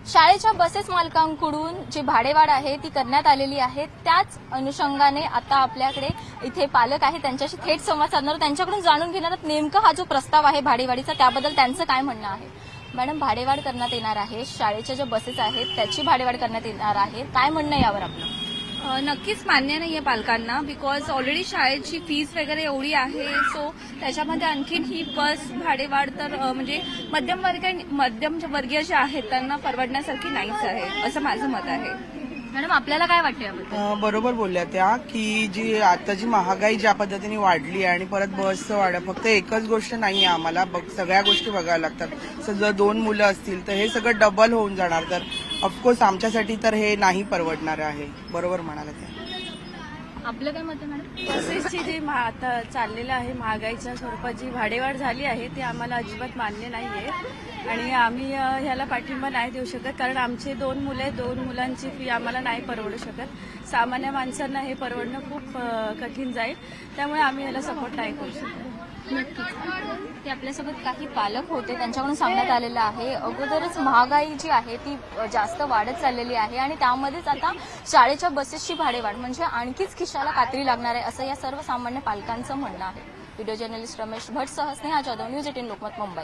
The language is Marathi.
शाळेच्या बसेस मालकांकडून जी भाडेवाढ आहे ती करण्यात आलेली आहे, त्याच अनुषंगाने आता आपल्याकडे इथे पालक आहे, त्यांच्याशी थेट संवाद साधणार, त्यांच्याकडून जाणून घेणार नेमका हा जो प्रस्ताव आहे भाडेवाढीचा त्याबद्दल त्यांचं काय म्हणणं आहे. मॅडम, भाडेवाढ करण्यात येणार आहे, शाळेच्या ज्या बसेस आहेत त्याची भाडेवाढ करण्यात येणार आहे, काय म्हणणं यावर आपलं? नक्कीच मान्य नाहीये पालकांना, बिकॉज ऑलरेडी शाळेची फीस वगैरे एवढी आहे. सो त्याच्यामध्ये आणखीन ही बस भाडेवाढ तर म्हणजे मध्यम वर्गीय जे आहेत त्यांना परवडण्यासारखी नाहीच आहे, असं माझं मत आहे. मॅडम, आपल्याला काय वाटतं याबद्दल? बरोबर बोलल्या त्या की जी आताची महागाई ज्या पद्धतीने वाढली आहे आणि परत बसचं वाढ, फक्त एकच गोष्ट नाहीये, आम्हाला सगळ्या गोष्टी बघाव्या लागतात. जर 2 मुलं असतील तर हे सगळं डबल होऊन जाणार, तर ऑफकोर्स आमच्यासाठी तर हे नाही परवडणार आहे. बरोबर म्हणाला त्या. आपलं काय मत आहे मॅडम? बसेसची जी आता चाललेलं आहे महागाईच्या स्वरूपात जी भाडेवाढ झाली आहे ते आम्हाला अजिबात मान्य नाहीये आणि आम्ही ह्याला पाठिंबा नाही देऊ शकत, कारण आमचे 2 मुले 2 मुलांची फी आम्हाला नाही परवडू शकत. सामान्य माणसांना हे परवडणं खूप कठीण जाईल, त्यामुळे आम्ही ह्याला सपोर्ट नाही करू शकत. नक्कीच ते आपल्यासोबत काही पालक होते, त्यांच्याकडून सांगण्यात आलेलं आहे अगोदरच महागाई जी आहे ती जास्त वाढत चाललेली आहे आणि त्यामध्येच आता शाळेच्या बसेसची भाडेवाढ म्हणजे आणखीच खिशाला कात्री लागणार आहे, असं या सर्वसामान्य पालकांचं म्हणणं आहे. व्हिडिओ जर्नलिस्ट रमेश भट सह स्नेहा जाधव, न्यूज 18 लोकमत, मुंबई.